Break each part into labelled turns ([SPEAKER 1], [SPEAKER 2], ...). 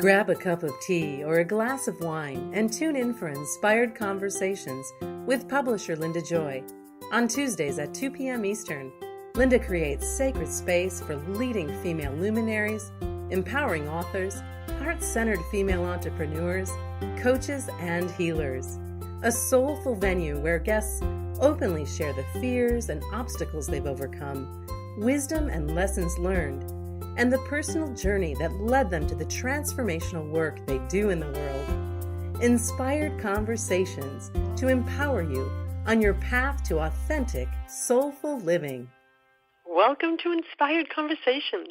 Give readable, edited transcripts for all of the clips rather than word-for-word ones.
[SPEAKER 1] Grab a cup of tea or a glass of wine and tune in for Inspired Conversations with publisher Linda Joy. On Tuesdays at 2 p.m. Eastern, Linda creates sacred space for leading female luminaries, empowering authors, heart-centered female entrepreneurs, coaches, and healers. A soulful venue where guests openly share the fears and obstacles they've overcome, wisdom and lessons learned, and the personal journey that led them to the transformational work they do in the world. Inspired Conversations to empower you on your path to authentic, soulful living.
[SPEAKER 2] Welcome to Inspired Conversations.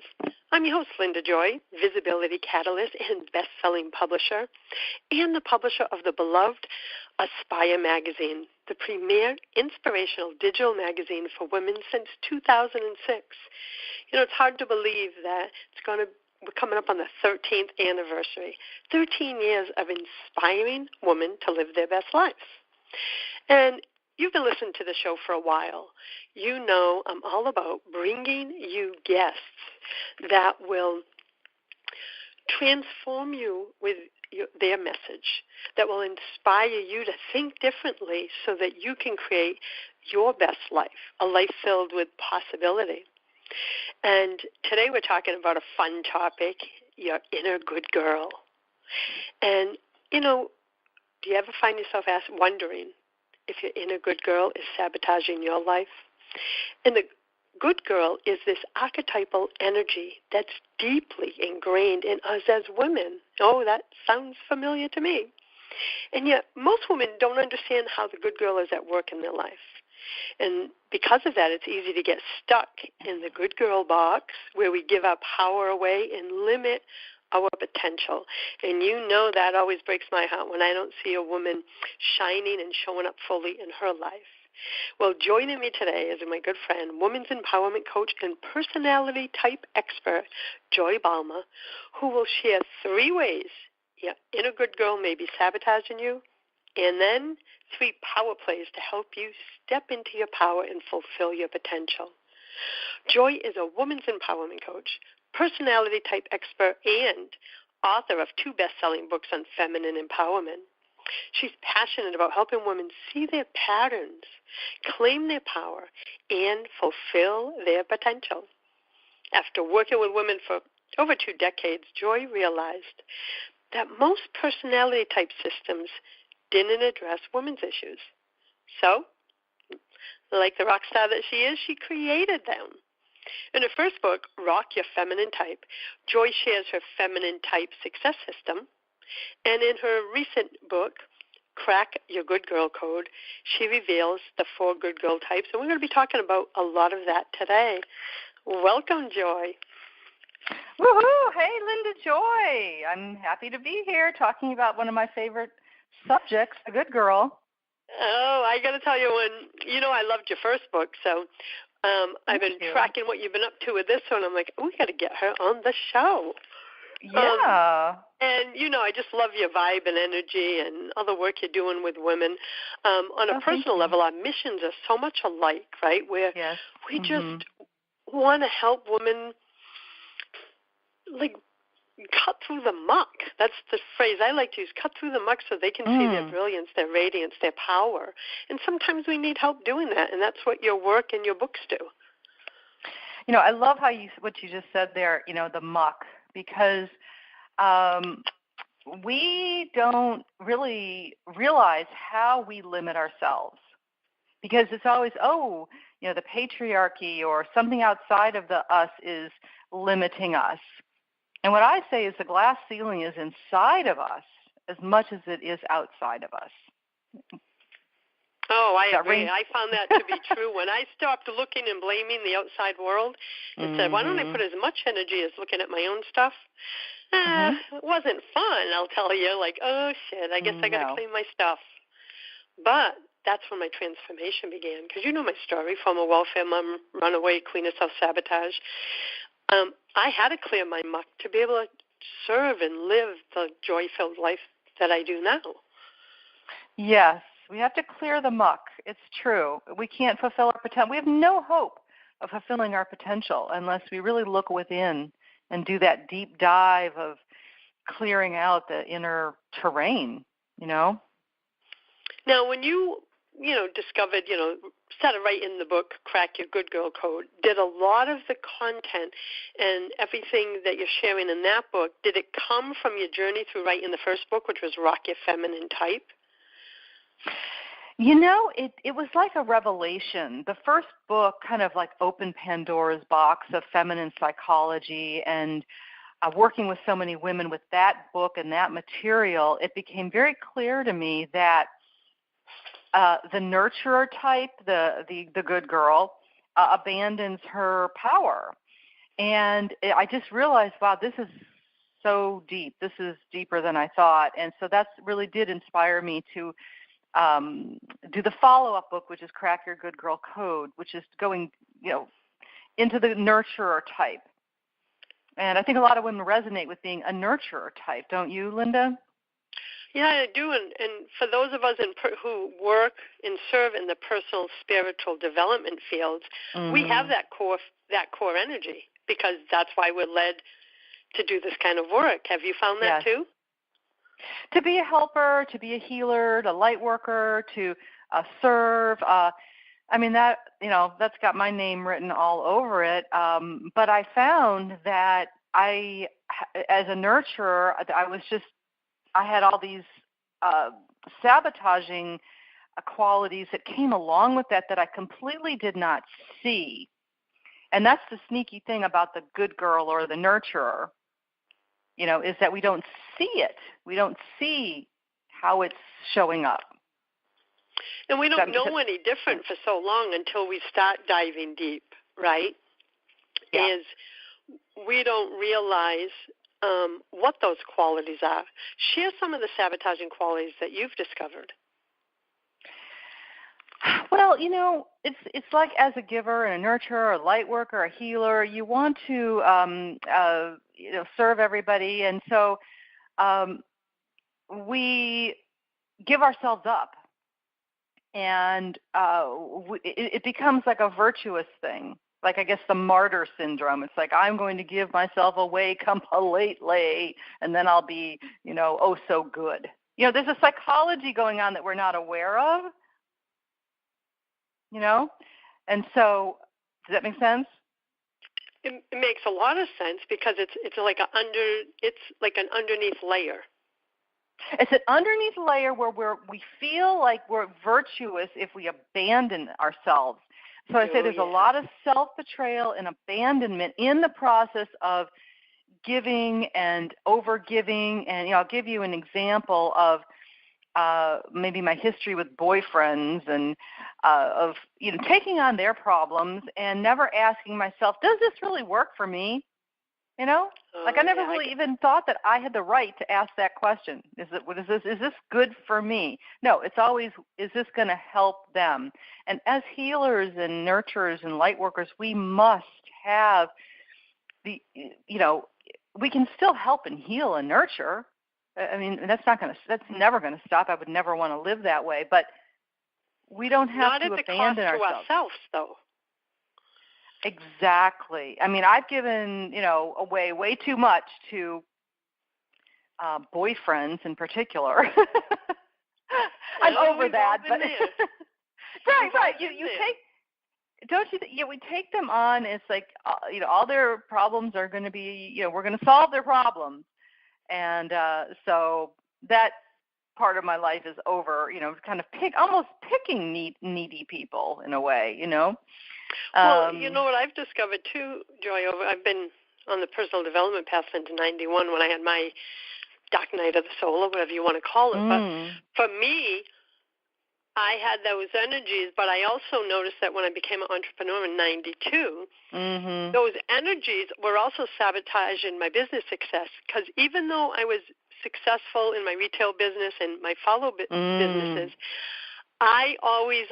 [SPEAKER 2] I'm your host, Linda Joy, visibility catalyst and best-selling publisher, and the publisher of the beloved Aspire magazine, the premier inspirational digital magazine for women since 2006. You know, it's hard to believe that we're coming up on the 13th anniversary, 13 years of inspiring women to live their best lives. And you've been listening to the show for a while. You know I'm all about bringing you guests that will transform you with their message, that will inspire you to think differently so that you can create your best life, a life filled with possibility. And today we're talking about a fun topic, your inner good girl. And, you know, do you ever find yourself wondering if your inner good girl is sabotaging your life? And the good girl is this archetypal energy that's deeply ingrained in us as women. Oh, that sounds familiar to me. And yet most women don't understand how the good girl is at work in their life. And because of that, it's easy to get stuck in the good girl box where we give our power away and limit our potential. And you know that always breaks my heart when I don't see a woman shining and showing up fully in her life. Well, joining me today is my good friend, women's empowerment coach and personality type expert, Joy Balma, who will share 3 ways your inner good girl may be sabotaging you, and then 3 power plays to help you step into your power and fulfill your potential. Joy is a women's empowerment coach, personality type expert, and author of 2 best-selling books on feminine empowerment. She's passionate about helping women see their patterns, claim their power, and fulfill their potential. After working with women for over 2 decades, Joy realized that most personality type systems didn't address women's issues. So, like the rock star that she is, she created them. In her first book, Rock Your Feminine Type, Joy shares her feminine type success system. And in her recent book, Crack Your Good Girl Code, she reveals the 4 good girl types. And we're going to be talking about a lot of that today. Welcome, Joy.
[SPEAKER 3] Woohoo! Hey, Linda Joy. I'm happy to be here talking about one of my favorite subjects, the good girl.
[SPEAKER 2] Oh, I got to tell you, I loved your first book, so I've been tracking what you've been up to with this one. I'm like, we got to get her on the show.
[SPEAKER 3] Yeah.
[SPEAKER 2] I just love your vibe and energy and all the work you're doing with women. On a personal level, our missions are so much alike, right, where we just want to help women, like, cut through the muck. That's the phrase I like to use, cut through the muck so they can see their brilliance, their radiance, their power. And sometimes we need help doing that, and that's what your work and your books do.
[SPEAKER 3] You know, I love what you just said there, the muck, because we don't really realize how we limit ourselves, because it's always, the patriarchy or something outside of us is limiting us. And what I say is the glass ceiling is inside of us as much as it is outside of us.
[SPEAKER 2] Oh, I agree. I found that to be true. When I stopped looking and blaming the outside world and said, why don't I put as much energy as looking at my own stuff? It wasn't fun, I'll tell you. Like, oh, shit, I guess I got to clean my stuff. But that's when my transformation began. Because you know my story, former welfare mom, runaway, queen of self-sabotage. I had to clear my muck to be able to serve and live the joy-filled life that I do now.
[SPEAKER 3] Yes, we have to clear the muck. It's true. We can't fulfill our potential. We have no hope of fulfilling our potential unless we really look within and do that deep dive of clearing out the inner terrain, you know?
[SPEAKER 2] Now, when you discovered, started writing the book, Crack Your Good Girl Code, did a lot of the content and everything that you're sharing in that book, did it come from your journey through writing the first book, which was Rock Your Feminine Type?
[SPEAKER 3] It was like a revelation. The first book kind of like opened Pandora's box of feminine psychology, and working with so many women with that book and that material, it became very clear to me that the nurturer type, the good girl, abandons her power. And I just realized, wow, this is so deep. This is deeper than I thought. And so that really did inspire me to do the follow-up book, which is Crack Your Good Girl Code, which is going, into the nurturer type. And I think a lot of women resonate with being a nurturer type, don't you, Linda?
[SPEAKER 2] Yeah, I do. And for those of us who work and serve in the personal spiritual development fields, we have that core energy, because that's why we're led to do this kind of work. Have you found that too?
[SPEAKER 3] To be a helper, to be a healer, a light worker, to serve. That's got my name written all over it. But I found that as a nurturer, I had all these sabotaging qualities that came along with that I completely did not see. And that's the sneaky thing about the good girl or the nurturer, is that we don't see it. We don't see how it's showing up.
[SPEAKER 2] And we don't know any different for so long until we start diving deep, right?
[SPEAKER 3] Yeah.
[SPEAKER 2] We don't realize what those qualities are. Share some of the sabotaging qualities that you've discovered.
[SPEAKER 3] Well, it's like as a giver and a nurturer, a light worker, a healer, you want to serve everybody, and so we give ourselves up, and it becomes like a virtuous thing. Like, I guess, the martyr syndrome. It's like, I'm going to give myself away completely, and then I'll be, oh so good. There's a psychology going on that we're not aware of. And so, does that make sense?
[SPEAKER 2] It makes a lot of sense, because it's like an underneath layer.
[SPEAKER 3] It's an underneath layer where we feel like we're virtuous if we abandon ourselves. So I say there's a lot of self-betrayal and abandonment in the process of giving and over-giving. And, I'll give you an example of maybe my history with boyfriends and of taking on their problems and never asking myself, does this really work for me? I never really even thought that I had the right to ask that question. Is this good for me? No, it's always, is this going to help them? And as healers and nurturers and light workers, we must have we can still help and heal and nurture. I mean, that's never going to stop. I would never want to live that way, but we don't have to abandon ourselves.
[SPEAKER 2] Not at the cost to ourselves, though.
[SPEAKER 3] Exactly. I mean, I've given, away way too much to boyfriends in particular. I'm over that, but right. You take, don't you? We take them on. It's like, all their problems are going to be, we're going to solve their problems, and so that part of my life is over. Kind of almost picking needy people in a way.
[SPEAKER 2] Well, what I've discovered too, Joy, I've been on the personal development path since 91 when I had my dark night of the soul, or whatever you want to call it. But for me, I had those energies, but I also noticed that when I became an entrepreneur in 92, those energies were also sabotaging my business success, because even though I was successful in my retail business and my businesses, I always,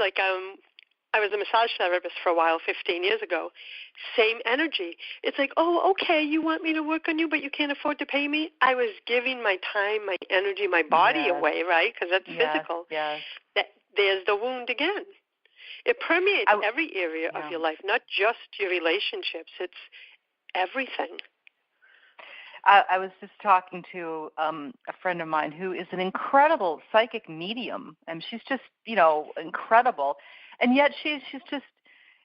[SPEAKER 2] I was a massage therapist for a while, 15 years ago. Same energy. It's like, oh, okay, you want me to work on you, but you can't afford to pay me? I was giving my time, my energy, my body away, right? Because that's physical.
[SPEAKER 3] Yes.
[SPEAKER 2] There's the wound again. It permeates every area of your life, not just your relationships. It's everything.
[SPEAKER 3] I was just talking to a friend of mine who is an incredible psychic medium, and she's just, incredible. And yet she's just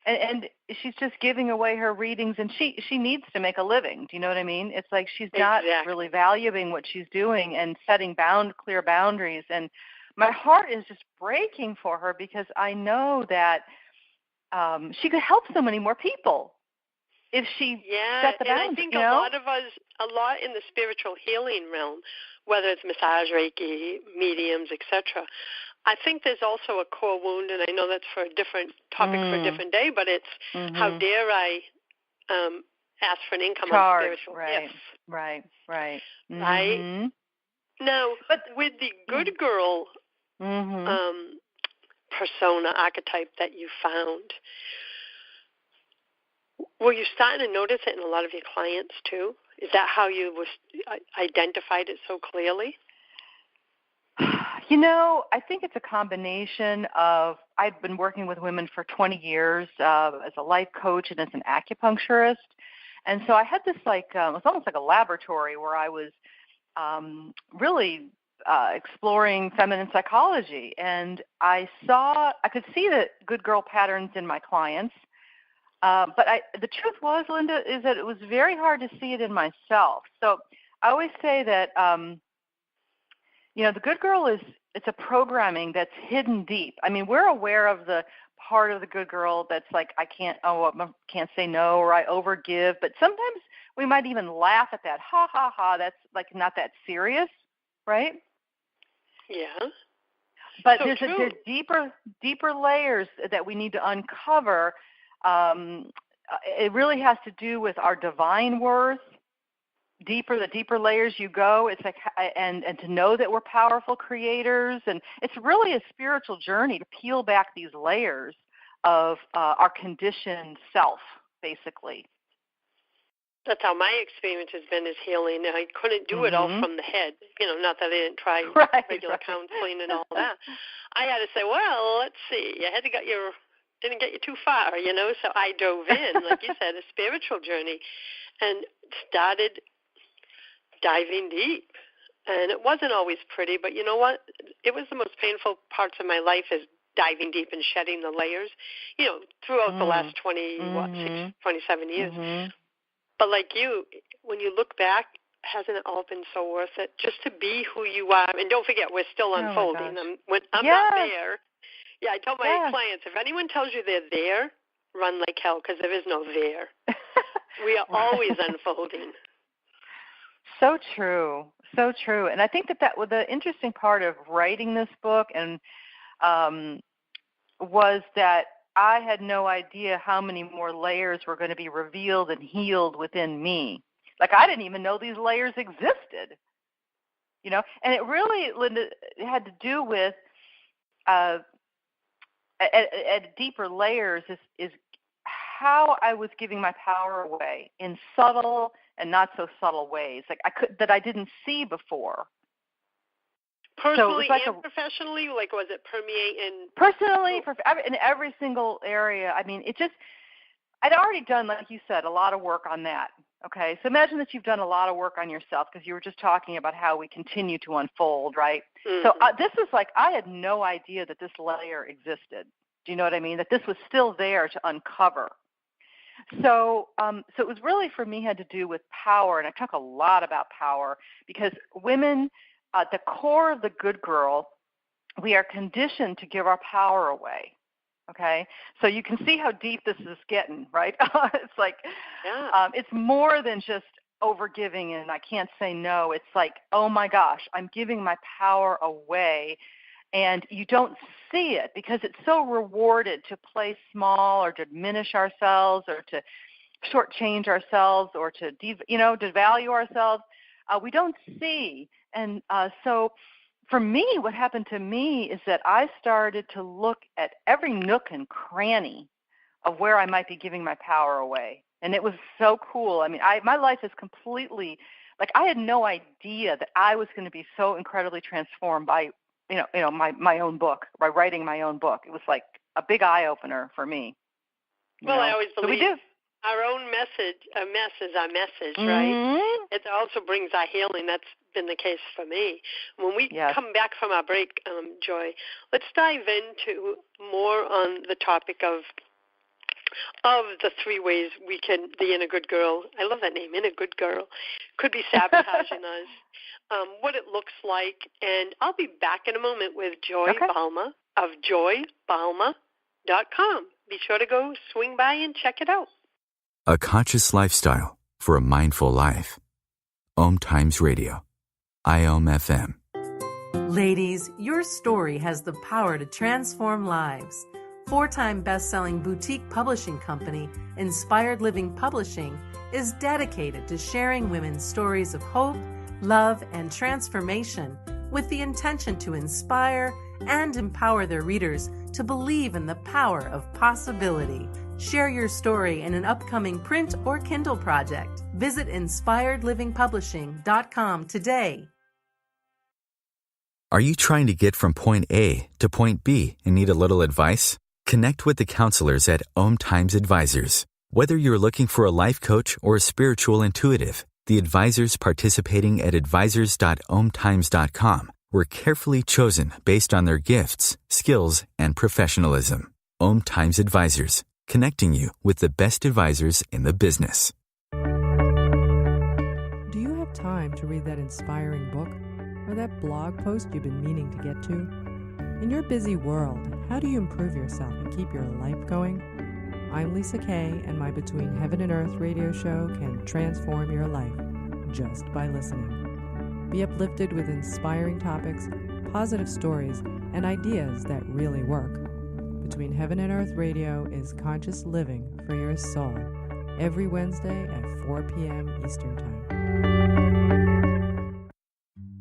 [SPEAKER 3] and she's just giving away her readings, and she needs to make a living. Do you know what I mean? It's like she's not really valuing what she's doing and setting clear boundaries. And my heart is just breaking for her because I know that she could help so many more people if she set the boundaries.
[SPEAKER 2] And I think a lot of us, a lot in the spiritual healing realm, whether it's massage, Reiki, mediums, etc., I think there's also a core wound, and I know that's for a different topic for a different day, but it's how dare I ask for an income on spiritual gifts.
[SPEAKER 3] Right.
[SPEAKER 2] Right? Now, but with the good girl persona archetype that you found, were you starting to notice it in a lot of your clients too? Is that how you identified it so clearly?
[SPEAKER 3] I think it's a combination of, I've been working with women for 20 years as a life coach and as an acupuncturist. And so I had this it was almost like a laboratory where I was really exploring feminine psychology. And I could see the good girl patterns in my clients. But the truth was, Linda, is that it was very hard to see it in myself. So I always say that, the good girl it's a programming that's hidden deep. I mean, we're aware of the part of the good girl that's like, I can't say no, or I overgive. But sometimes we might even laugh at that. Ha, ha, ha. That's like not that serious, right?
[SPEAKER 2] Yeah.
[SPEAKER 3] But there's deeper layers that we need to uncover. It really has to do with our divine worth. The deeper layers you go, it's like, and to know that we're powerful creators, and it's really a spiritual journey to peel back these layers of our conditioned self, basically.
[SPEAKER 2] That's how my experience has been, is healing. I couldn't do it all from the head. Not that I didn't try regular counseling and all that. I had to say, well, let's see. You didn't get you too far, So I dove in, like you said, a spiritual journey, and started diving deep. And it wasn't always pretty, but you know what? It was the most painful parts of my life, is diving deep and shedding the layers, throughout the last 27 years. But like you, when you look back, hasn't it all been so worth it? Just to be who you are. And don't forget, we're still unfolding. I'm not there. Yeah, I tell my clients, if anyone tells you they're there, run like hell, because there is no there. We are always unfolding.
[SPEAKER 3] So true. And I think that was the interesting part of writing this book, and was that I had no idea how many more layers were going to be revealed and healed within me. Like, I didn't even know these layers existed. And it really, Linda, had to do with at deeper layers is how I was giving my power away in subtle and not so subtle ways, that I didn't see before.
[SPEAKER 2] Personally and professionally, was it permeate in?
[SPEAKER 3] Personally, in every single area. I mean, I'd already done, like you said, a lot of work on that. Okay, so imagine that you've done a lot of work on yourself, because you were just talking about how we continue to unfold, right? So this is I had no idea that this layer existed. Do you know what I mean? That this was still there to uncover. So it was really, for me, had to do with power, and I talk a lot about power, because women, at the core of the good girl, we are conditioned to give our power away. Okay, so you can see how deep this is getting, right? It's like, it's more than just overgiving and I can't say no. It's like, oh my gosh, I'm giving my power away. And you don't see it because it's so rewarded to play small or to diminish ourselves or to shortchange ourselves or to devalue ourselves. We don't see. And so for me, what happened to me is that I started to look at every nook and cranny of where I might be giving my power away. And it was so cool. I mean, my life is completely, I had no idea that I was going to be so incredibly transformed by my own book, by writing my own book. It was like a big eye-opener for me.
[SPEAKER 2] I always believe Our own message, a mess is our message, right?
[SPEAKER 3] Mm-hmm.
[SPEAKER 2] It also brings our healing. That's been the case for me. When we come back from our break, Joy, let's dive into more on the topic of the 3 ways we can, the inner good girl. I love that name, inner good girl. Could be sabotaging us. What it looks like. And I'll be back in a moment with Joy Balma of joybalma.com. Be sure to go swing by and check it out.
[SPEAKER 4] A conscious lifestyle for a mindful life. OMTimes Radio. IOM FM.
[SPEAKER 1] Ladies, your story has the power to transform lives. 4-time best-selling boutique publishing company, Inspired Living Publishing, is dedicated to sharing women's stories of hope, love, and transformation with the intention to inspire and empower their readers to believe in the power of possibility. Share your story in an upcoming print or Kindle project. Visit inspiredlivingpublishing.com today.
[SPEAKER 4] Are you trying to get from point A to point B and need a little advice? Connect with the counselors at OMTimes Advisors. Whether you're looking for a life coach or a spiritual intuitive, the advisors participating at advisors.omtimes.com were carefully chosen based on their gifts, skills, and professionalism. OMTimes Advisors, connecting you with the best advisors in the business.
[SPEAKER 5] Do you have time to read that inspiring book or that blog post you've been meaning to get to? In your busy world, how do you improve yourself and keep your life going? I'm Lisa Kay, and my Between Heaven and Earth radio show can transform your life just by listening. Be uplifted with inspiring topics, positive stories, and ideas that really work. Between Heaven and Earth Radio is conscious living for your soul, every Wednesday at 4 p.m. Eastern Time.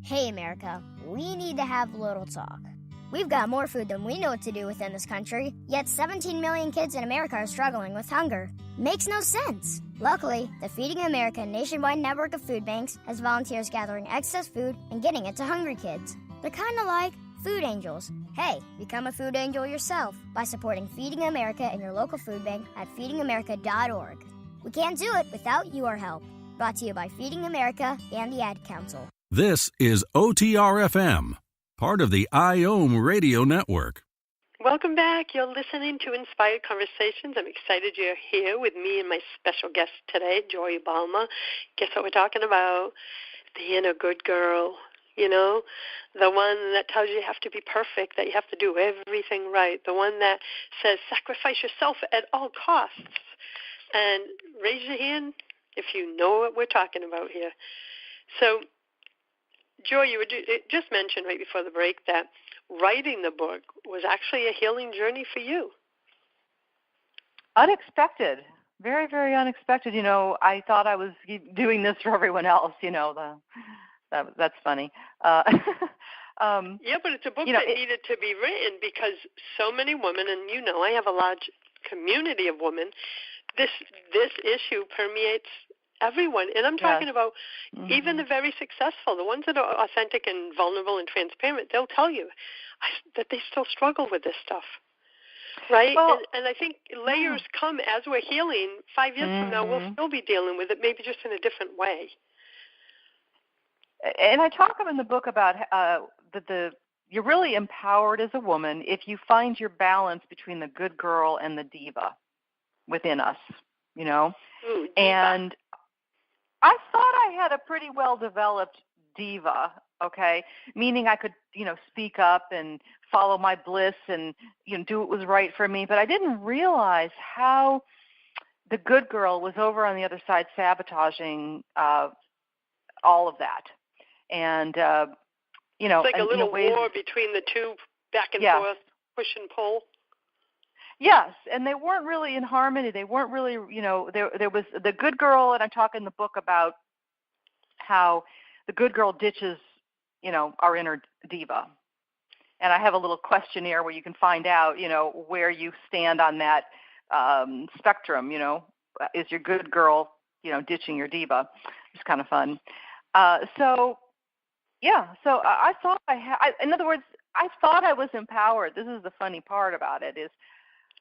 [SPEAKER 6] Hey, America, we need to have a little talk. We've got more food than we know what to do with in this country, yet 17 million kids in America are struggling with hunger. Makes no sense. Luckily, the Feeding America nationwide network of food banks has volunteers gathering excess food and getting it to hungry kids. They're kind of like food angels. Hey, become a food angel yourself by supporting Feeding America in your local food bank at feedingamerica.org. We can't do it without your help. Brought to you by Feeding America and the Ad Council.
[SPEAKER 7] This is OTR-FM, part of the IOM Radio Network.
[SPEAKER 2] Welcome back. You're listening to Inspired Conversations. I'm excited you're here with me and my special guest today, Joy Balma. Guess what we're talking about? The inner good girl. You know, the one that tells you have to be perfect, that you have to do everything right, the one that says sacrifice yourself at all costs. And raise your hand if you know what we're talking about here. So, Joy, you just mentioned right before the break that writing the book was actually a healing journey for you.
[SPEAKER 3] Unexpected. Very, very unexpected. You know, I thought I was doing this for everyone else, you know. That's funny.
[SPEAKER 2] Yeah, but it's a book that needed to be written because so many women, and you know I have a large community of women, this issue permeates everyone. And I'm talking about even the very successful, the ones that are authentic and vulnerable and transparent, they'll tell you that they still struggle with this stuff. Right? Well, and I think layers come as we're healing. 5 years from now, we'll still be dealing with it, maybe just in a different way.
[SPEAKER 3] And I talk in the book about that you're really empowered as a woman if you find your balance between the good girl and the diva within us, you know.
[SPEAKER 2] Ooh,
[SPEAKER 3] and I thought I had a pretty well-developed diva, okay, meaning I could, you know, speak up and follow my bliss and, you know, do what was right for me. But I didn't realize how the good girl was over on the other side sabotaging all of that. And, you know.
[SPEAKER 2] It's like a little war between the two, back and forth, push and pull.
[SPEAKER 3] Yes, and they weren't really in harmony. They weren't really, you know, there was the good girl, and I talk in the book about how the good girl ditches, you know, our inner diva. And I have a little questionnaire where you can find out, you know, where you stand on that spectrum, you know. Is your good girl, you know, ditching your diva? It's kind of fun. So I thought in other words, I thought I was empowered. This is the funny part about it is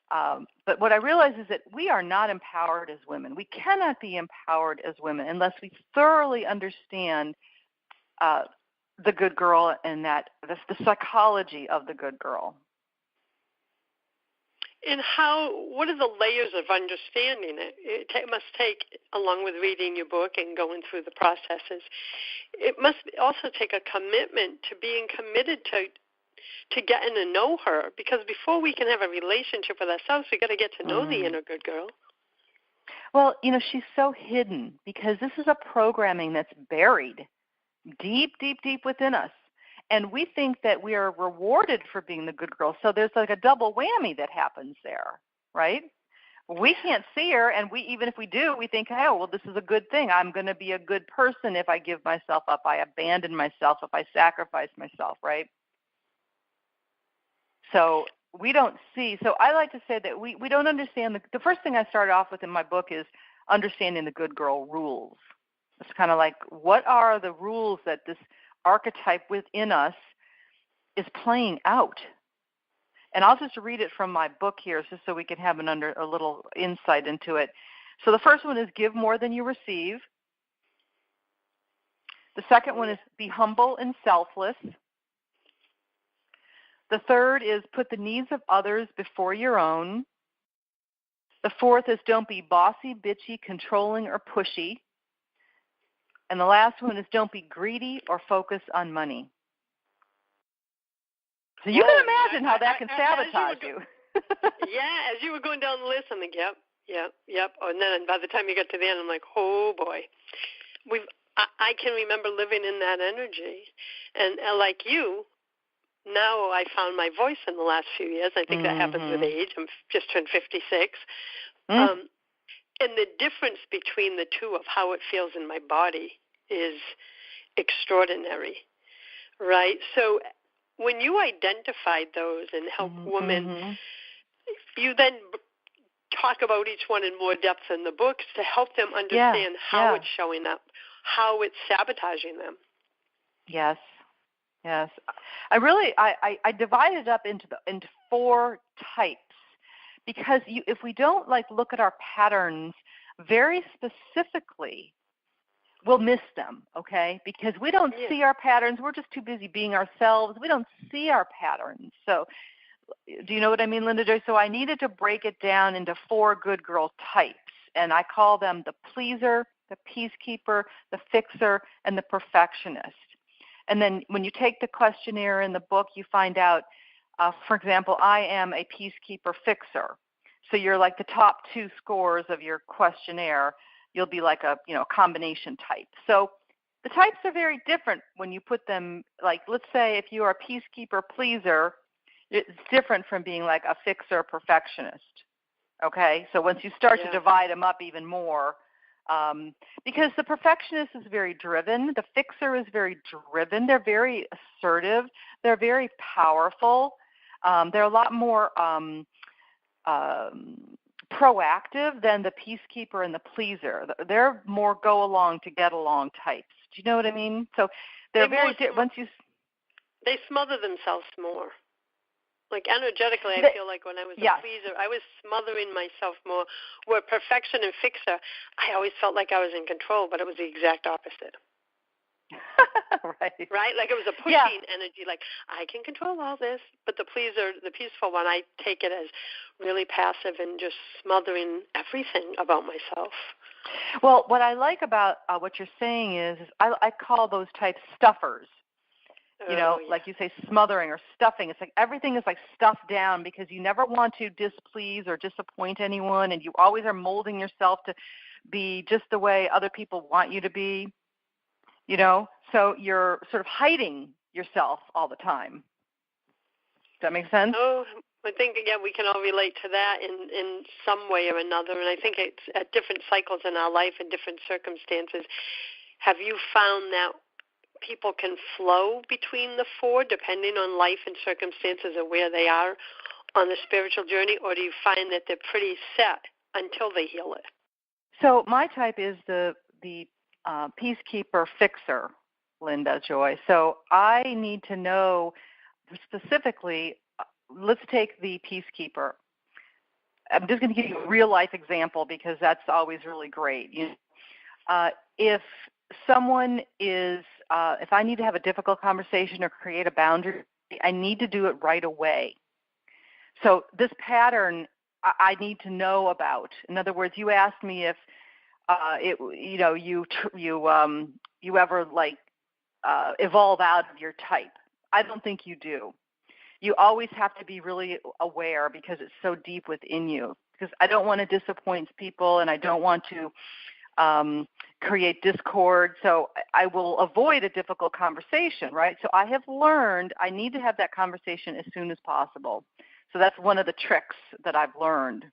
[SPEAKER 3] But what I realize is that we are not empowered as women. We cannot be empowered as women unless we thoroughly understand the good girl and that the psychology of the good girl.
[SPEAKER 2] And what are the layers of understanding it? It must take, along with reading your book and going through the processes, it must also take a commitment to being committed to getting to know her, because before we can have a relationship with ourselves, we got to get to know the inner good girl.
[SPEAKER 3] Well, she's so hidden because this is a programming that's buried deep, deep, deep within us. And we think that we are rewarded for being the good girl. So there's like a double whammy that happens there, right? We can't see her, and even if we do, we think, oh, well, this is a good thing. I'm going to be a good person if I give myself up, I abandon myself, if I sacrifice myself, right? So we don't see. So I like to say that we don't understand. The first thing I start off with in my book is understanding the good girl rules. It's kind of like, what are the rules that this archetype within us is playing out? And I'll just read it from my book here just so we can have a little insight into it. So the first one is give more than you receive. The second one is be humble and selfless. The third is put the needs of others before your own. The fourth is don't be bossy, bitchy, controlling, or pushy. And the last one is don't be greedy or focus on money. So you can imagine how that can sabotage you.
[SPEAKER 2] Yeah, as you were going down the list, I'm like, yep. And then by the time you got to the end, I'm like, oh, boy. I can remember living in that energy. And like you, now I found my voice in the last few years. I think that happens with age. I'm just turned 56. And the difference between the two of how it feels in my body is extraordinary, right? So when you identified those and help women, you then talk about each one in more depth in the books to help them understand how it's showing up, how it's sabotaging them.
[SPEAKER 3] Yes. I divided it up into four types, because if we don't look at our patterns very specifically, we'll miss them, okay? Because we don't see our patterns. We're just too busy being ourselves. We don't see our patterns. So do you know what I mean, Linda Joy? So I needed to break it down into four good girl types, and I call them the pleaser, the peacekeeper, the fixer, and the perfectionist. And then when you take the questionnaire in the book, you find out, for example, I am a peacekeeper fixer. So you're like the top two scores of your questionnaire. You'll be like a combination type. So the types are very different when you put them, like, let's say if you are a peacekeeper pleaser, it's different from being like a fixer perfectionist. Okay? So once you start to divide them up even more, because the perfectionist is very driven, the fixer is very driven, they're very assertive, they're very powerful, they're a lot more proactive than the peacekeeper and the pleaser. They're more go along to get along types. Do you know what I mean? So they're very
[SPEAKER 2] they smother themselves more. Like energetically, I feel like when I was a pleaser, I was smothering myself more. Where perfection and fixer, I always felt like I was in control, but it was the exact opposite. Right? Like it was a pushing energy, like I can control all this. But the pleaser, the peaceful one, I take it as really passive and just smothering everything about myself.
[SPEAKER 3] Well, what I like about what you're saying is I call those types stuffers. Like you say, smothering or stuffing. It's like everything is like stuffed down because you never want to displease or disappoint anyone, and you always are molding yourself to be just the way other people want you to be, So you're sort of hiding yourself all the time. Does that make sense?
[SPEAKER 2] Oh, I think, we can all relate to that in some way or another, and I think it's at different cycles in our life and different circumstances. Have you found that people can flow between the four depending on life and circumstances of where they are on the spiritual journey, or do you find that they're pretty set until they heal it?
[SPEAKER 3] So my type is the peacekeeper fixer, Linda Joy. So I need to know specifically, let's take the peacekeeper. I'm just going to give you a real life example because that's always really great. If someone is, if I need to have a difficult conversation or create a boundary, I need to do it right away. So this pattern I need to know about. In other words, you asked me if you ever evolve out of your type. I don't think you do. You always have to be really aware because it's so deep within you. Because I don't want to disappoint people and I don't want to create discord. So I will avoid a difficult conversation, right? So I have learned I need to have that conversation as soon as possible. So that's one of the tricks that I've learned,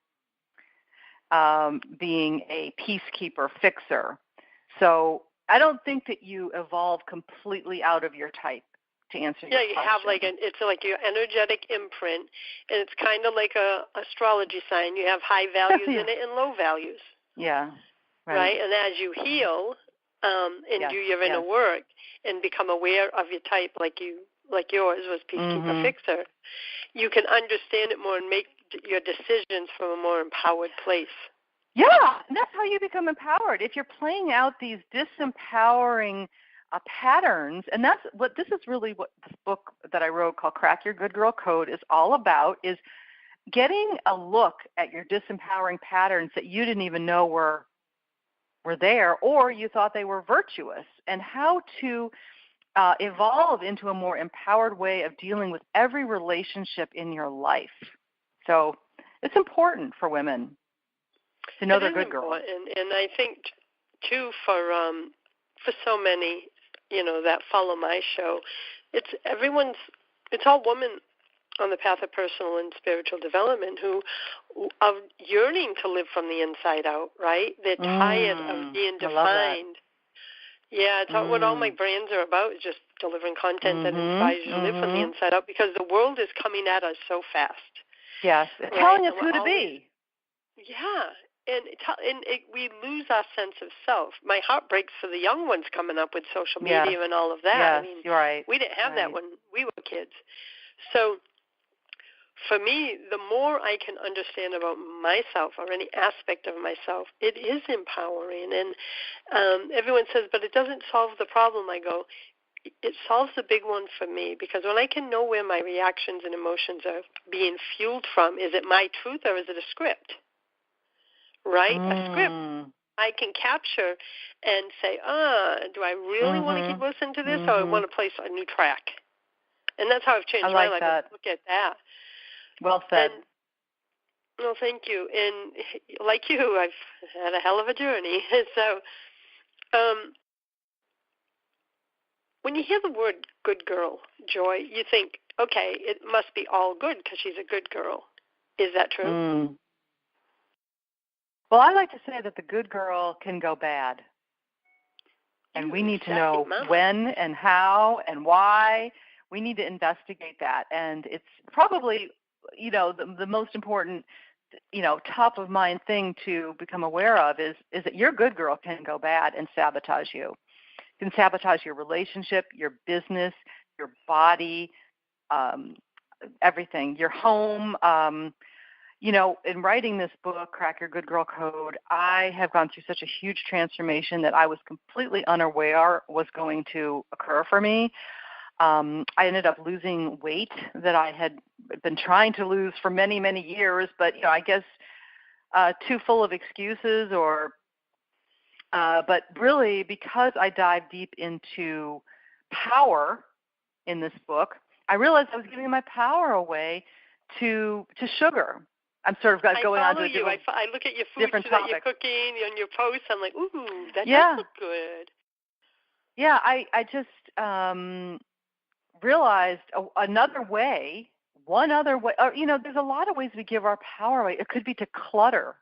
[SPEAKER 3] being a peacekeeper, fixer. So I don't think that you evolve completely out of your type, to answer your question.
[SPEAKER 2] Yeah, you have it's like your energetic imprint, and it's kind of like a astrology sign. You have high values in it and low values.
[SPEAKER 3] Yeah.
[SPEAKER 2] Right? And as you heal and do your inner work and become aware of your type, like yours was peacekeeper, fixer, you can understand it more and make your decisions from a more empowered place.
[SPEAKER 3] Yeah, and that's how you become empowered. If you're playing out these disempowering patterns, and that's what this is really what this book that I wrote called Crack Your Good Girl Code is all about, is getting a look at your disempowering patterns that you didn't even know were there, or you thought they were virtuous, and how to evolve into a more empowered way of dealing with every relationship in your life. So it's important for women to know they're good girls.
[SPEAKER 2] And I think, too, for so many, that follow my show, it's all women on the path of personal and spiritual development who are yearning to live from the inside out, right? They're tired of being defined. Yeah, it's what all my brands are about, is just delivering content that inspires you to live from the inside out, because the world is coming at us so fast.
[SPEAKER 3] Yes, right? Telling us who to be.
[SPEAKER 2] Yeah, we lose our sense of self. My heart breaks for the young ones coming up with social media and all of that.
[SPEAKER 3] Yes,
[SPEAKER 2] I mean,
[SPEAKER 3] you're right.
[SPEAKER 2] We didn't have that when we were kids. So for me, the more I can understand about myself or any aspect of myself, it is empowering. And everyone says, but it doesn't solve the problem. I go, it solves the big one for me, because when I can know where my reactions and emotions are being fueled from, is it my truth or is it a script? Right? A script I can capture and say, do I really want to keep listening to this, or I want to place a new track? And that's how I've changed my life.
[SPEAKER 3] That.
[SPEAKER 2] Look at that.
[SPEAKER 3] Well said.
[SPEAKER 2] Well, thank you. And like you, I've had a hell of a journey. So when you hear the word good girl, Joy, you think, okay, it must be all good because she's a good girl. Is that true?
[SPEAKER 3] Well, I like to say that the good girl can go bad. And we need to know when and how and why. We need to investigate that. And it's probably, the most important, top of mind thing to become aware of is that your good girl can go bad and sabotage you. It can sabotage your relationship, your business, your body, everything, your home. In writing this book, Crack Your Good Girl Code, I have gone through such a huge transformation that I was completely unaware was going to occur for me. I ended up losing weight that I had been trying to lose for many, many years, but I guess too full of excuses, but really because I dived deep into power in this book, I realized I was giving my power away to sugar. I'm sort of going on to a different
[SPEAKER 2] I look at your food that you're cooking on your posts. I'm like, ooh, that does look good.
[SPEAKER 3] Yeah, I just realized one other way, or, there's a lot of ways we give our power away. It could be to clutter.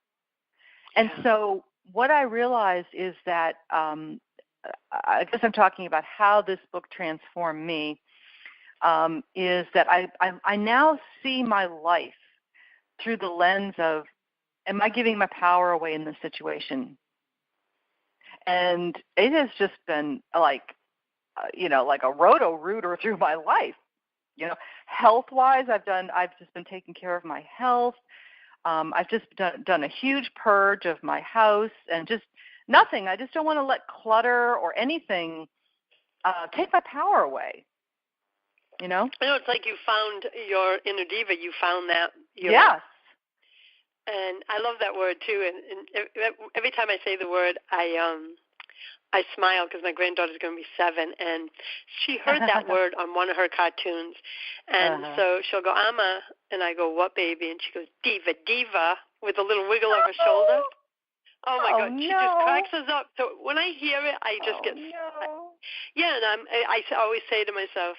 [SPEAKER 3] And so what I realized is that, I guess I'm talking about how this book transformed me, is that I now see my life through the lens of, am I giving my power away in this situation? And it has just been like a roto-rooter through my life. Health-wise, I've just been taking care of my health. I've just done a huge purge of my house and just nothing. I just don't want to let clutter or anything take my power away. You know?
[SPEAKER 2] I know, it's like you found your inner diva. You found that.
[SPEAKER 3] Yes.
[SPEAKER 2] And I love that word too. And every time I say the word, I smile because my granddaughter's going to be 7, and she heard that word on one of her cartoons. And so she'll go, Amma, and I go, what, baby? And she goes, diva, diva, with a little wiggle of her shoulder. Oh, my God. She just cracks us up. So when I hear it, I just get... No. And I always say to myself,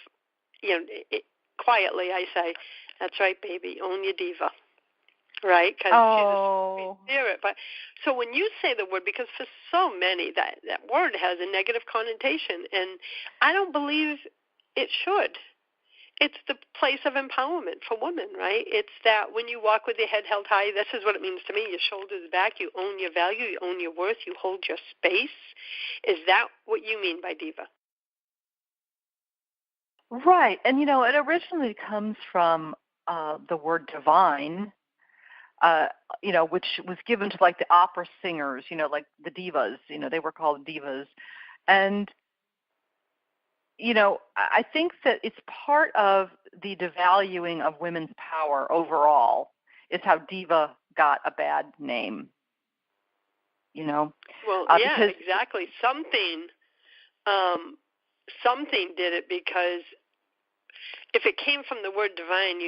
[SPEAKER 2] quietly, I say, that's right, baby, own your diva. Right, because she's a spirit. But so when you say the word, because for so many that word has a negative connotation, and I don't believe it should. It's the place of empowerment for women, right? It's that when you walk with your head held high, this is what it means to me. Your shoulders back, you own your value, you own your worth, you hold your space. Is that what you mean by diva?
[SPEAKER 3] Right, and it originally comes from the word divine. Which was given to like the opera singers, like the divas, they were called divas. And, I think that it's part of the devaluing of women's power overall is how diva got a bad name, Well,
[SPEAKER 2] because exactly. Something did it, because if it came from the word divine,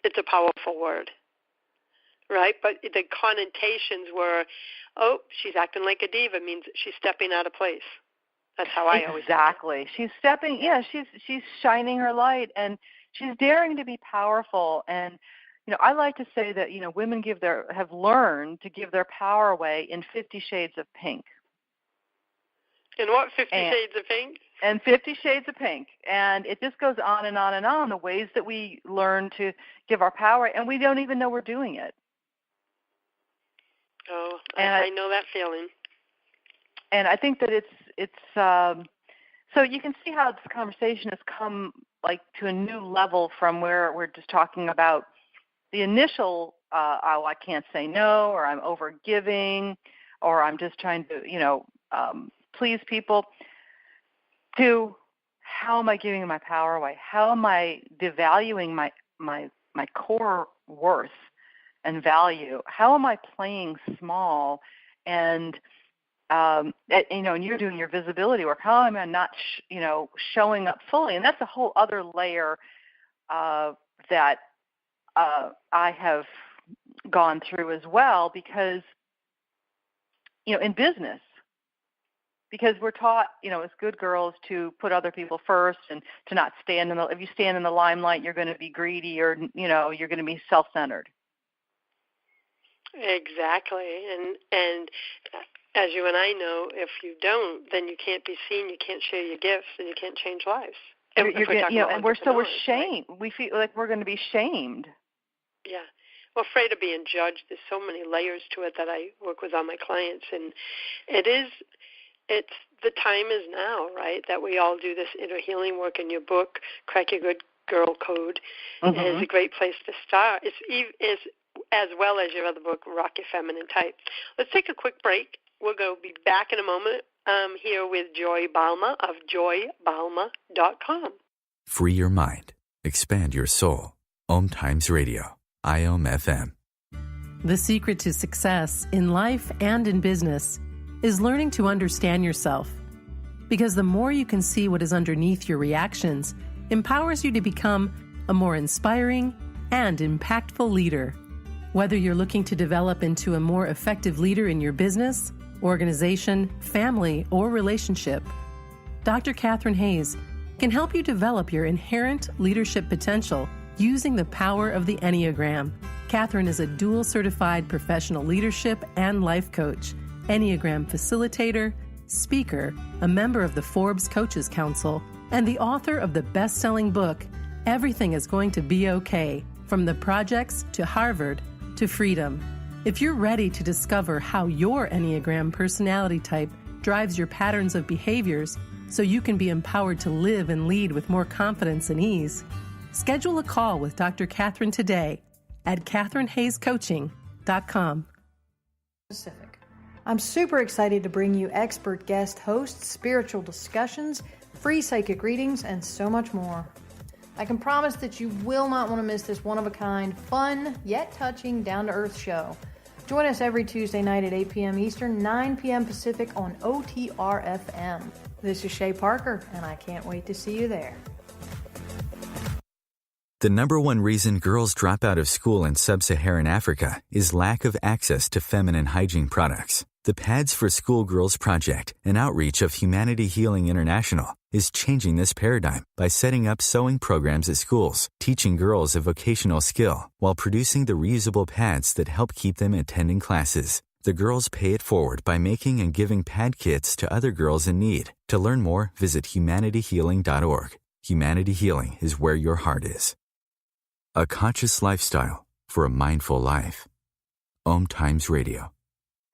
[SPEAKER 2] it's a powerful word, right? But the connotations were, she's acting like a diva, means she's stepping out of place. That's how I always
[SPEAKER 3] Exactly. She's stepping, she's shining her light, and she's daring to be powerful. And, I like to say that, women have learned to give their power away in 50 Shades of Pink.
[SPEAKER 2] In what, 50 Shades of Pink?
[SPEAKER 3] And 50 Shades of Pink. And it just goes on and on and on, the ways that we learn to give our power, and we don't even know we're doing it.
[SPEAKER 2] Oh, I know that feeling.
[SPEAKER 3] And I think that it's so you can see how this conversation has come like to a new level from where we're just talking about the initial, I can't say no, or I'm overgiving, or I'm just trying to, please people, to how am I giving my power away? How am I devaluing my core worth and value? How am I playing small? And and you're doing your visibility work. How am I not, showing up fully? And that's a whole other layer that I have gone through as well, because, in business, because we're taught, as good girls, to put other people first and to not stand if you stand in the limelight, you're going to be greedy, or, you're going to be self-centered.
[SPEAKER 2] Exactly. And as you and I know, if you don't, then you can't be seen, you can't share your gifts, and you can't change lives. And we're shamed.
[SPEAKER 3] Right? We feel like we're going to be shamed.
[SPEAKER 2] Yeah. Well, afraid of being judged. There's so many layers to it that I work with all my clients, and it's the time is now, right, that we all do this inner healing work. In your book, Crack Your Good Girl Code, is a great place to start. It's as well as your other book, Rock Your Feminine Type. Let's take a quick break. We'll be back in a moment here with Joy Balma of joybalma.com.
[SPEAKER 4] Free your mind. Expand your soul. OMTimes Radio. IOM FM.
[SPEAKER 1] The secret to success in life and in business is learning to understand yourself. Because the more you can see what is underneath your reactions, empowers you to become a more inspiring and impactful leader. Whether you're looking to develop into a more effective leader in your business, organization, family, or relationship, Dr. Catherine Hayes can help you develop your inherent leadership potential using the power of the Enneagram. Catherine is a dual-certified professional leadership and life coach, Enneagram facilitator, speaker, a member of the Forbes Coaches Council, and the author of the best-selling book, Everything is Going to Be Okay, From the Projects to Harvard to Freedom. If you're ready to discover how your Enneagram personality type drives your patterns of behaviors so you can be empowered to live and lead with more confidence and ease, Schedule a call with Dr. Catherine today at catherinehayescoaching.com.
[SPEAKER 8] Pacific. I'm super excited to bring you expert guest hosts, spiritual discussions, free psychic readings, and so much more. I can promise that you will not want to miss this one-of-a-kind, fun, yet touching, down-to-earth show. Join us every Tuesday night at 8 p.m. Eastern, 9 p.m. Pacific on OTRFM. This is Shay Parker, and I can't wait to see you there.
[SPEAKER 4] The number one reason girls drop out of school in sub-Saharan Africa is lack of access to feminine hygiene products. The Pads for Schoolgirls Project, an outreach of Humanity Healing International, is changing this paradigm by setting up sewing programs at schools, teaching girls a vocational skill while producing the reusable pads that help keep them attending classes. The girls pay it forward by making and giving pad kits to other girls in need. To learn more, visit humanityhealing.org. Humanity Healing is where your heart is. A conscious lifestyle for a mindful life. OMTimes Radio.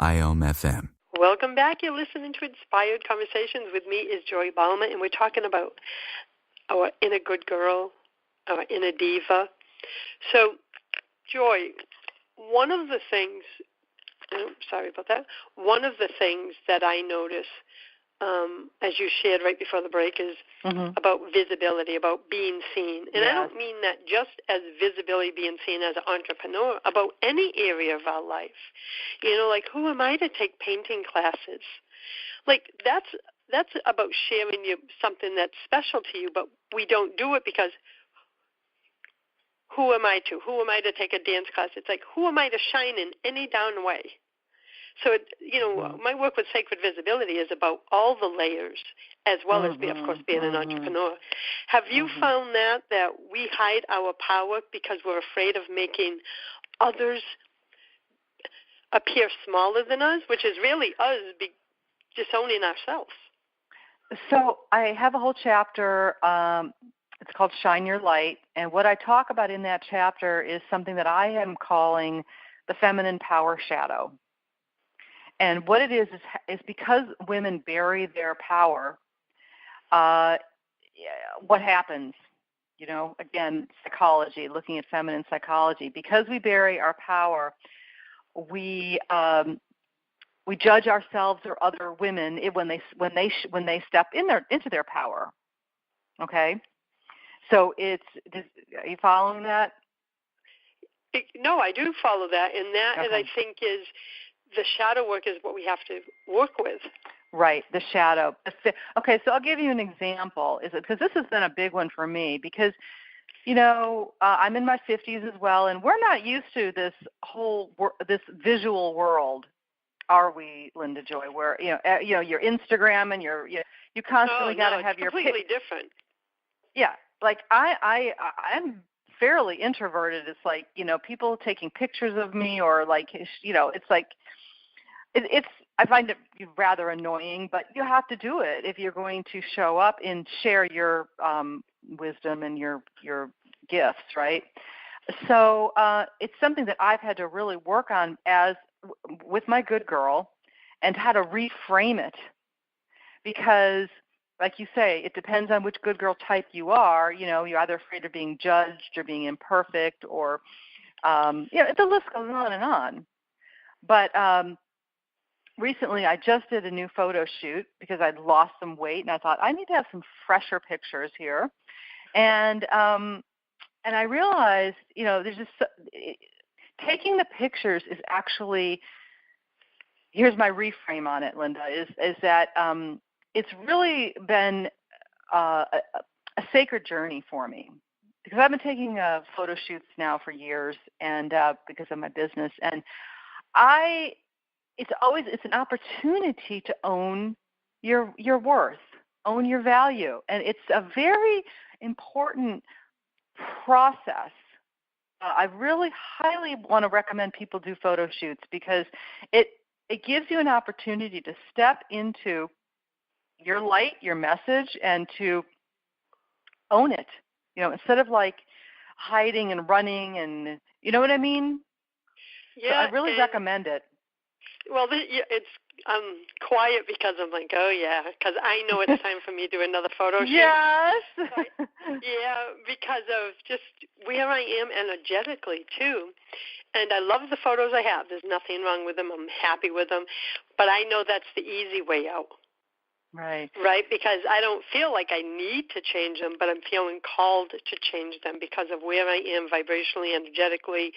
[SPEAKER 4] IOM FM.
[SPEAKER 2] Welcome back. You're listening to Inspired Conversations. With me is Joy Balma, and we're talking about our inner good girl, our inner diva. So, Joy, one of the things that I notice, as you shared right before the break, is about visibility, about being seen. And I don't mean that just as visibility, being seen as an entrepreneur, about any area of our life. You know, like, who am I to take painting classes? Like, that's about sharing something that's special to you, but we don't do it because who am I to? Who am I to take a dance class? It's like, who am I to shine in any down way? So, my work with Sacred Visibility is about all the layers, as well as, of course, being an entrepreneur. Have you found that we hide our power because we're afraid of making others appear smaller than us, which is really us disowning ourselves?
[SPEAKER 3] So I have a whole chapter. It's called Shine Your Light. And what I talk about in that chapter is something that I am calling the feminine power shadow. And what it is because women bury their power, what happens? Again, psychology, looking at feminine psychology. Because we bury our power, we judge ourselves or other women when they step into their power. Okay, so are you following that?
[SPEAKER 2] No, I do follow that, and that I think is. The shadow work is what we have to work with.
[SPEAKER 3] Right, the shadow. Okay, so I'll give you an example. Because this has been a big one for me because, I'm in my 50s as well, and we're not used to this this visual world, are we, Linda Joy? Where your Instagram and you constantly got to have your
[SPEAKER 2] completely different.
[SPEAKER 3] Yeah, like I'm fairly introverted. It's like people taking pictures of me or it's like. I find it rather annoying, but you have to do it if you're going to show up and share your wisdom and your gifts, right? So it's something that I've had to really work on with my good girl and how to reframe it because, like you say, it depends on which good girl type you are. You're either afraid of being judged or being imperfect or, the list goes on and on. But recently, I just did a new photo shoot because I'd lost some weight, and I thought I need to have some fresher pictures here. And I realized, there's just taking the pictures is actually. Here's my reframe on it, Linda. Is that it's really been a sacred journey for me because I've been taking photo shoots now for years, and because of my business, and it's an opportunity to own your worth, own your value. And it's a very important process. I really highly want to recommend people do photo shoots because it gives you an opportunity to step into your light, your message, and to own it. Instead of like hiding and running and, you know what I mean?
[SPEAKER 2] Yeah.
[SPEAKER 3] So I really recommend it.
[SPEAKER 2] Well, it's quiet because I'm like, oh, yeah, because I know it's time for me to do another photo shoot.
[SPEAKER 3] Yes.
[SPEAKER 2] Yeah, because of just where I am energetically, too. And I love the photos I have. There's nothing wrong with them. I'm happy with them. But I know that's the easy way out.
[SPEAKER 3] Right.
[SPEAKER 2] Right, because I don't feel like I need to change them, but I'm feeling called to change them because of where I am vibrationally, energetically,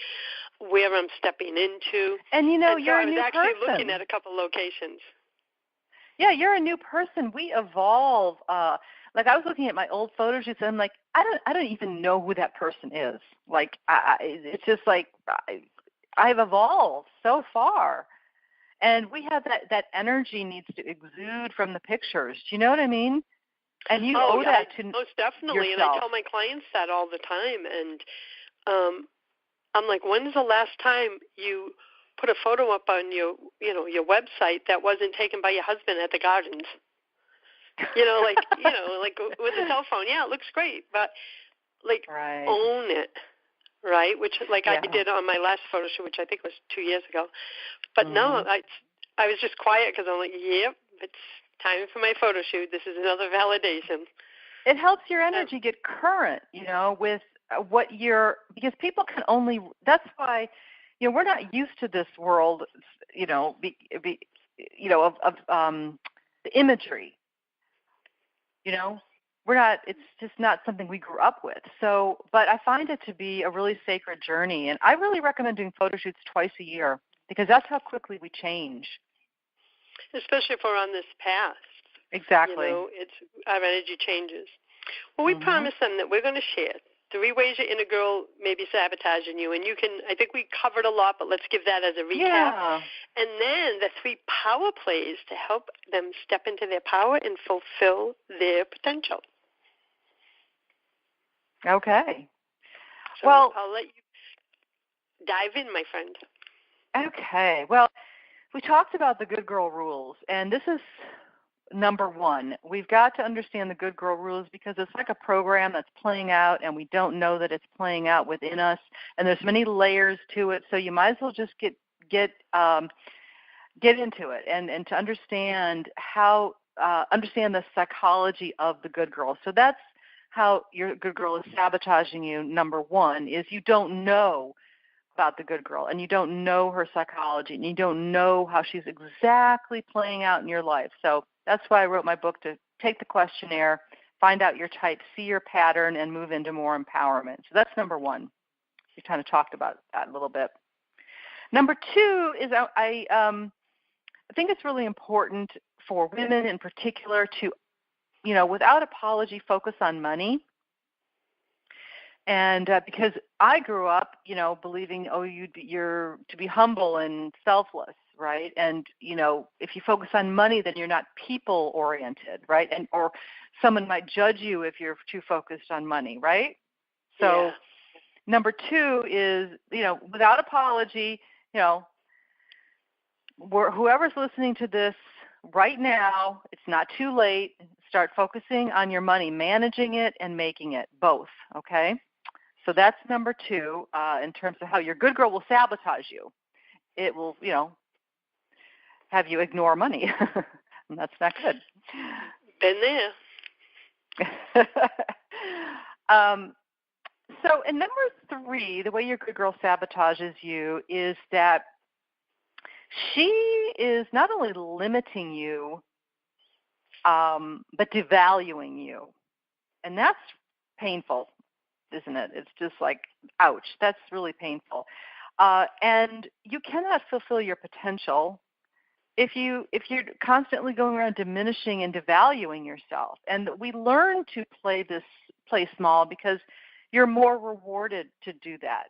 [SPEAKER 2] where I'm stepping into.
[SPEAKER 3] And, you know, you're a new person.
[SPEAKER 2] I was actually looking at a couple locations.
[SPEAKER 3] Yeah, you're a new person. We evolve. Like I was looking at my old photo shoots, and I'm like, I don't even know who that person is. Like, it's just like I've evolved so far, and we have that energy needs to exude from the pictures. Do you know what I mean? And you owe that to
[SPEAKER 2] most definitely.
[SPEAKER 3] yourself.
[SPEAKER 2] And I tell my clients that all the time. And I'm like, when's the last time you put a photo up on your website that wasn't taken by your husband at the gardens? Like with a cell phone. Yeah, it looks great, but own it, right? Which I did on my last photo shoot, which I think was 2 years ago. But no, I was just quiet because I'm like, yep, it's time for my photo shoot. This is another validation.
[SPEAKER 3] It helps your energy get current, with what because people can only. That's why, we're not used to this world, of the imagery. We're not, it's just not something we grew up with. So, but I find it to be a really sacred journey. And I really recommend doing photo shoots twice a year because that's how quickly we change.
[SPEAKER 2] Especially if we're on this path.
[SPEAKER 3] Exactly.
[SPEAKER 2] Our energy changes. Well, we promised them that we're going to share 3 ways your inner girl may be sabotaging you. And I think we covered a lot, but let's give that as a recap.
[SPEAKER 3] Yeah.
[SPEAKER 2] And then the 3 power plays to help them step into their power and fulfill their potential.
[SPEAKER 3] Okay.
[SPEAKER 2] So I'll let you dive in, my friend.
[SPEAKER 3] Okay. Well, we talked about the good girl rules, and this is number 1. We've got to understand the good girl rules because it's like a program that's playing out, and we don't know that it's playing out within us. And there's many layers to it, so you might as well just get into it and to understand understand the psychology of the good girl. So that's how your good girl is sabotaging you. Number 1 is you don't know about the good girl, and you don't know her psychology, and you don't know how she's exactly playing out in your life. So that's why I wrote my book, to take the questionnaire, find out your type, see your pattern, and move into more empowerment. So that's number 1. We kind of talked about that a little bit. Number 2 is I think it's really important for women in particular to, without apology, focus on money. And because I grew up, believing, you're to be humble and selfless, right? And, if you focus on money, then you're not people-oriented, right? Or someone might judge you if you're too focused on money, right? So number 2 is, without apology, whoever's listening to this right now, it's not too late. Start focusing on your money, managing it and making it, both, okay? So that's number 2 in terms of how your good girl will sabotage you. It will, have you ignore money, and that's not good.
[SPEAKER 2] Been there.
[SPEAKER 3] So, and number 3, the way your good girl sabotages you is that she is not only limiting you, but devaluing you. And that's painful, isn't it? It's just like, ouch, that's really painful. And you cannot fulfill your potential if you're constantly going around diminishing and devaluing yourself. And we learn to play small because you're more rewarded to do that.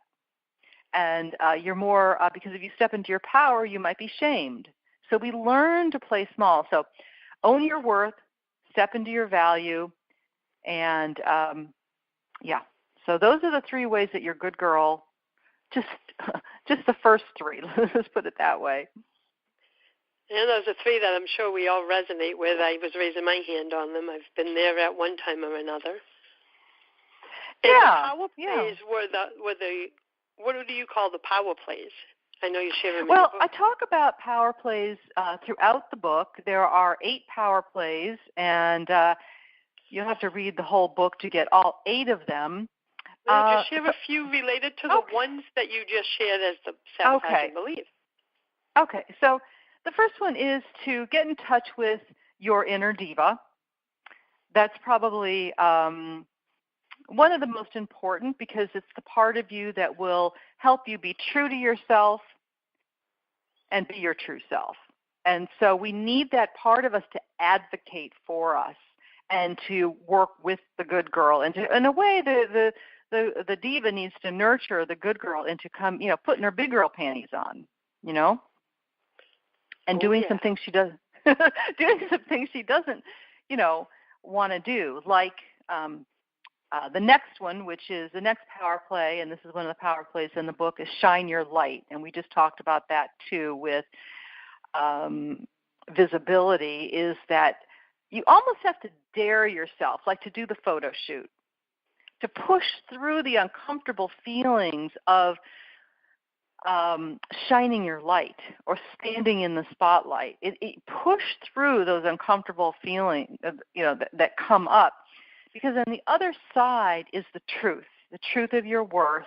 [SPEAKER 3] And you're more, because if you step into your power, you might be shamed. So we learn to play small. So own your worth, step into your value, and So those are the 3 ways that you're good girl, just the first 3, let's put it that way.
[SPEAKER 2] And those are 3 that I'm sure we all resonate with. I was raising my hand on them. I've been there at one time or another. And the power plays were the what do you call the power plays? I know you share them in your book.
[SPEAKER 3] I talk about power plays throughout the book. There are 8 power plays, and you'll have to read the whole book to get all 8 of them.
[SPEAKER 2] Just share a few related to the ones that you just shared as the sabotaging belief.
[SPEAKER 3] Okay, so the first one is to get in touch with your inner diva. That's probably one of the most important because it's the part of you that will help you be true to yourself and be your true self. And so we need that part of us to advocate for us and to work with the good girl. And to, in a way, the diva needs to nurture the good girl into putting her big girl panties on, and doing some things she doesn't, want to do, like the next one, which is the next power play, and this is one of the power plays in the book, is shine your light. And we just talked about that too with visibility, is that you almost have to dare yourself, like to do the photo shoot, to push through the uncomfortable feelings of shining your light or standing in the spotlight. It push through those uncomfortable feelings, that come up, because on the other side is the truth of your worth,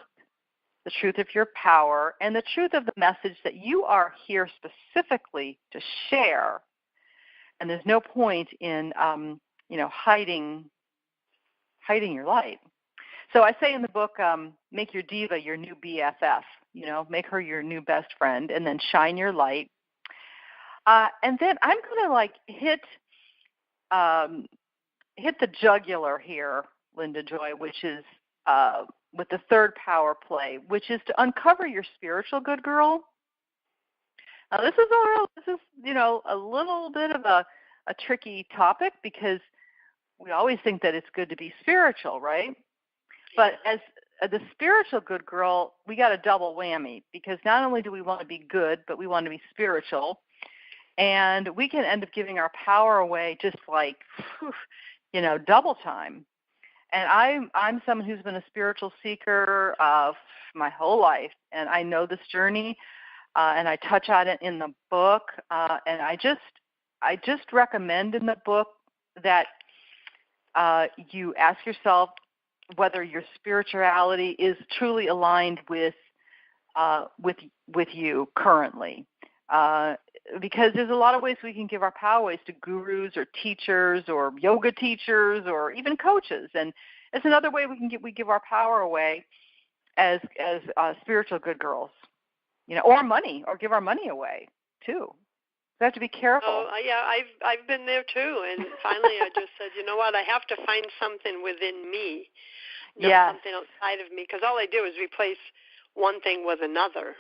[SPEAKER 3] the truth of your power, and the truth of the message that you are here specifically to share. And there's no point in, hiding your light. So I say in the book, make your diva your new BFF, make her your new best friend, and then shine your light. And then I'm going to hit the jugular here, Linda Joy, which is with the third power play, which is to uncover your spiritual good girl. Now this is a little bit of a tricky topic because we always think that it's good to be spiritual, right? But as the spiritual good girl, we got a double whammy, because not only do we want to be good, but we want to be spiritual. And we can end up giving our power away just double time. And I'm someone who's been a spiritual seeker my whole life, and I know this journey, and I touch on it in the book. And I just recommend in the book that you ask yourself whether your spirituality is truly aligned with you currently. Because there's a lot of ways we can give our power ways to gurus or teachers or yoga teachers or even coaches, and it's another way we give our power away as spiritual good girls, or money, or give our money away too. We have to be careful.
[SPEAKER 2] Oh yeah, I've been there too, and finally I just said, you know what, I have to find something within me, not something outside of me, because all I do is replace one thing with another.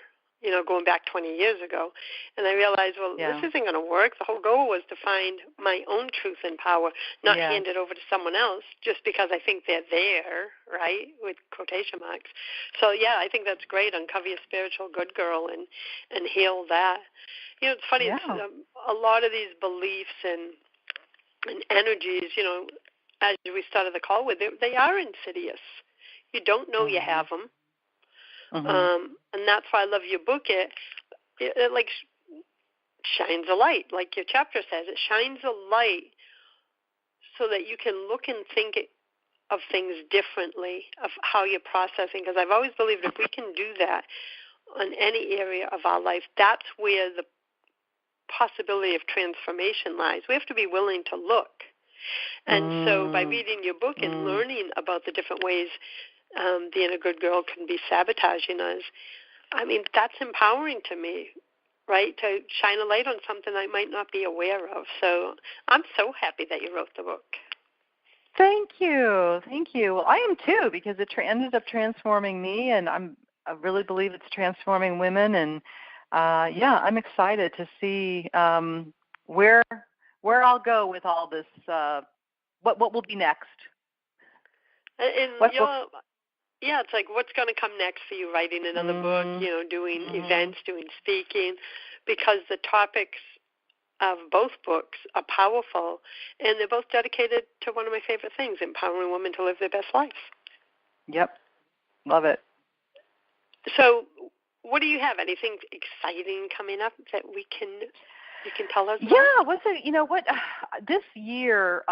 [SPEAKER 2] Going back 20 years ago. And I realized, this isn't going to work. The whole goal was to find my own truth and power, not hand it over to someone else just because I think they're there, right, with quotation marks. So, I think that's great. Uncover your spiritual good girl and heal that. It's funny. It's, a lot of these beliefs and energies, as we started the call with, they are insidious. You don't know you have them. Mm-hmm. And that's why I love your book. It like shines a light, like your chapter says. It shines a light so that you can look and think of things differently, of how you're processing. Because I've always believed if we can do that in any area of our life, that's where the possibility of transformation lies. We have to be willing to look. And so by reading your book and learning about the different ways the inner good girl can be sabotaging us, that's empowering to me, right, to shine a light on something I might not be aware of. So I'm so happy that you wrote the book.
[SPEAKER 3] Thank you. Well, I am too, because it ended up transforming me, and I really believe it's transforming women. And I'm excited to see where I'll go with all this. What will be next?
[SPEAKER 2] It's like, what's going to come next for you writing another book, doing events, doing speaking, because the topics of both books are powerful, and they're both dedicated to one of my favorite things, empowering women to live their best lives. Yep. Love it. So what do you have? Anything exciting coming up that you can tell us about?
[SPEAKER 3] Yeah, this year,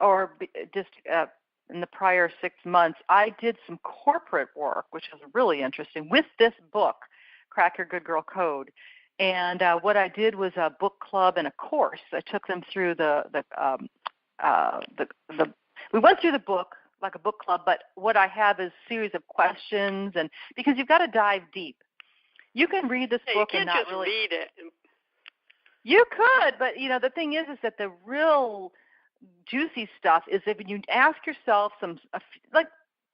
[SPEAKER 3] in the prior 6 months, I did some corporate work, which is really interesting, with this book, Crack Your Good Girl Code. And what I did was a book club and a course. I took them through we went through the book like a book club, but what I have is a series of questions, and because you've got to dive deep. You can read this book and not really
[SPEAKER 2] read it.
[SPEAKER 3] You could, but the thing is that the real juicy stuff is if you ask yourself a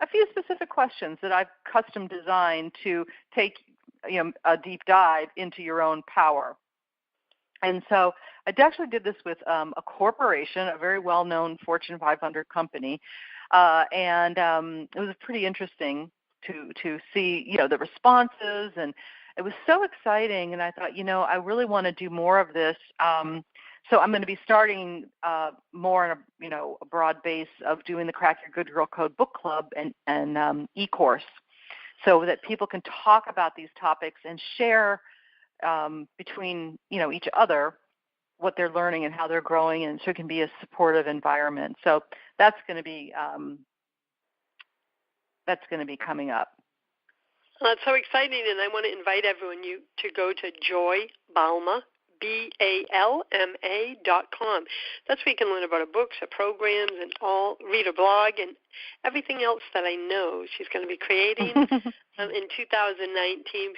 [SPEAKER 3] few specific questions that I've custom designed to take a deep dive into your own power. And so I actually did this with a corporation, a very well-known Fortune 500 company, and it was pretty interesting to see the responses, and it was so exciting. And I thought, I really want to do more of this. So I'm going to be starting more on a broad base of doing the Crack Your Good Girl Code book club and e-course, so that people can talk about these topics and share between each other what they're learning and how they're growing, and so it can be a supportive environment. So that's going to be coming up.
[SPEAKER 2] Well, that's so exciting, and I want to invite everyone to go to Joy Balma, BALMA.com. That's where you can learn about her books, her programs, and read her blog, and everything else that I know she's going to be creating in 2019.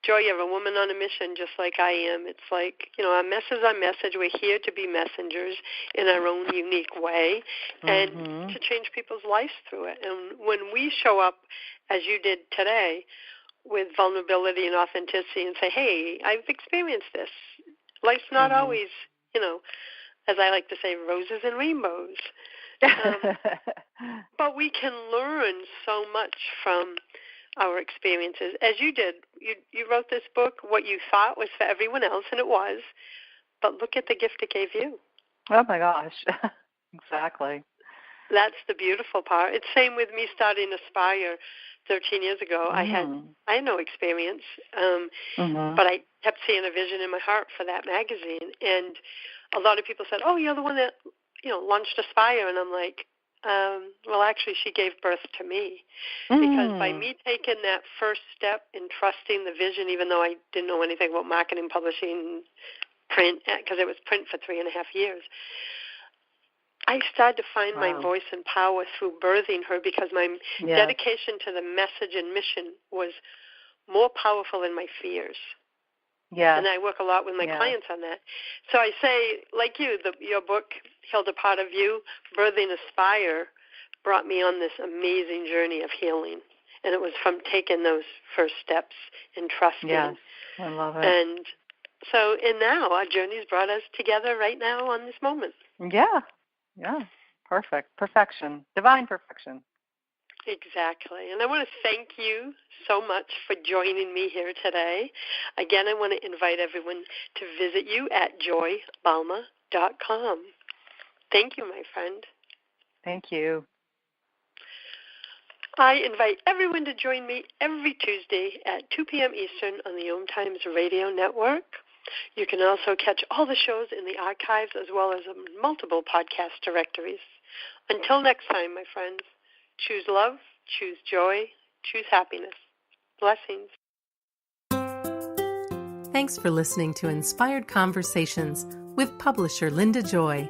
[SPEAKER 2] Joy, you're a woman on a mission just like I am. It's like, our message is our message. We're here to be messengers in our own unique way and to change people's lives through it. And when we show up, as you did today, with vulnerability and authenticity and say, hey, I've experienced this. Life's not always, as I like to say, roses and rainbows. But we can learn so much from our experiences, as you did. You wrote this book, what you thought was for everyone else, and it was, but look at the gift it gave you.
[SPEAKER 3] Oh, my gosh. Exactly.
[SPEAKER 2] That's the beautiful part. It's same with me starting Aspire 13 years ago. I had no experience, but I kept seeing a vision in my heart for that magazine, and a lot of people said, oh, you're the one that launched Aspire, and I'm like, well, actually, she gave birth to me, because by me taking that first step in trusting the vision, even though I didn't know anything about marketing, publishing, print, because it was print for 3.5 years, I started to find my voice and power through birthing her, because my dedication to the message and mission was more powerful than my fears. Yeah, and I work a lot with my clients on that. So I say, like your book, Held a Part of You, Birthing Aspire, brought me on this amazing journey of healing. And it was from taking those first steps in trusting.
[SPEAKER 3] Yes, I love it.
[SPEAKER 2] And so, now our journey's brought us together right now on this moment.
[SPEAKER 3] Yeah, perfect. Perfection, divine perfection.
[SPEAKER 2] Exactly. And I want to thank you so much for joining me here today. Again, I want to invite everyone to visit you at joybalma.com. Thank you, my friend.
[SPEAKER 3] Thank you.
[SPEAKER 2] I invite everyone to join me every Tuesday at 2 p.m. Eastern on the OMTimes radio network. You can also catch all the shows in the archives as well as multiple podcast directories. Until next time, my friends. Choose love, choose joy, choose happiness. Blessings.
[SPEAKER 1] Thanks for listening to Inspired Conversations with publisher Linda Joy.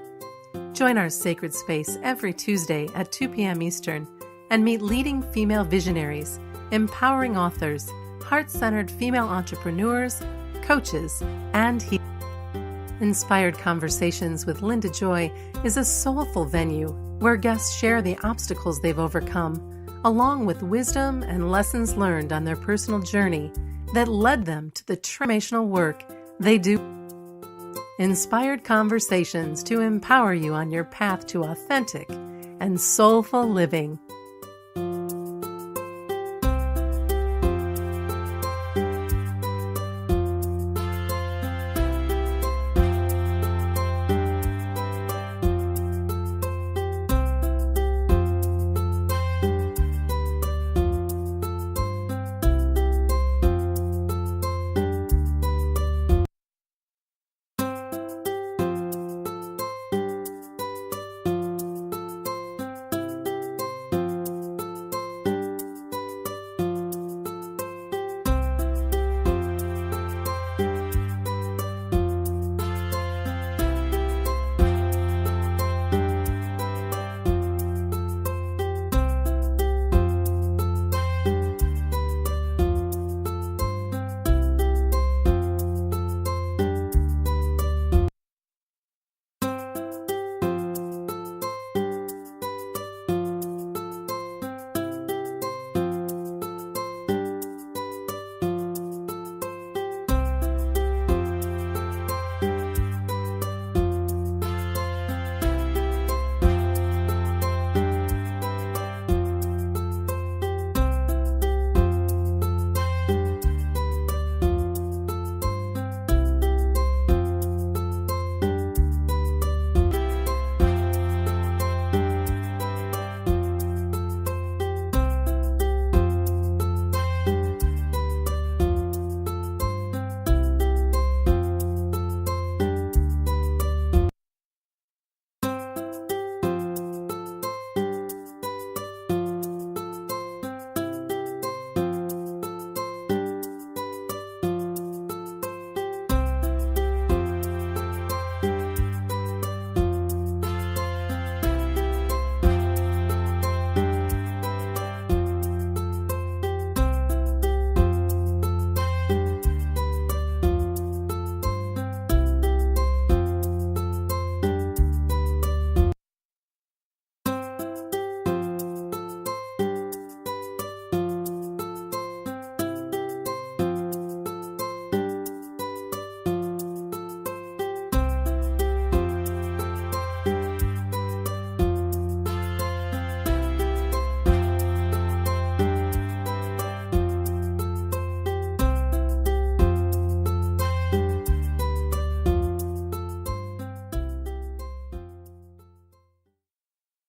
[SPEAKER 1] Join our sacred space every Tuesday at 2 p.m. Eastern and meet leading female visionaries, empowering authors, heart-centered female entrepreneurs, coaches, and healers. Inspired Conversations with Linda Joy is a soulful venue where guests share the obstacles they've overcome, along with wisdom and lessons learned on their personal journey that led them to the transformational work they do. Inspired Conversations to empower you on your path to authentic and soulful living.